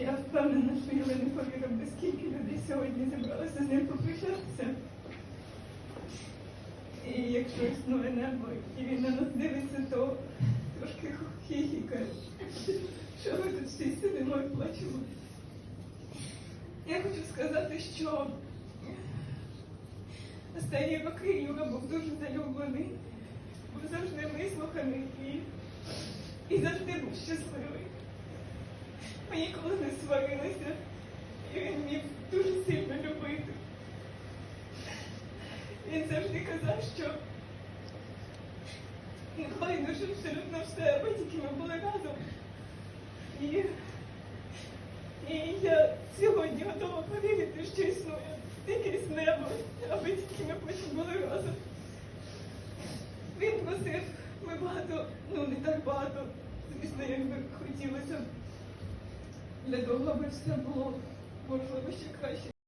Я впевнена, що ви не повірите, скільки людей сьогодні зібралося з ним попрощатися. І якщо існує небо, і він на нас дивиться, то трошки хіхікає, що ми тут всі сидимо і плачемо. Я хочу сказати, що останні роки Юра був дуже залюблений, був завжди вислуханий і завжди був щасливий. Ми ніколи не сварилися, і він міг дуже сильно любити. Він завжди казав, що байдуже абсолютно все, аби тільки ми були разом. І я сьогодні готова повірити, що існує якесь небо, аби тільки ми потім були разом. Він просив, ми багато, не так багато, звісно, як би хотілося, для того, аби все було можливо ще краще.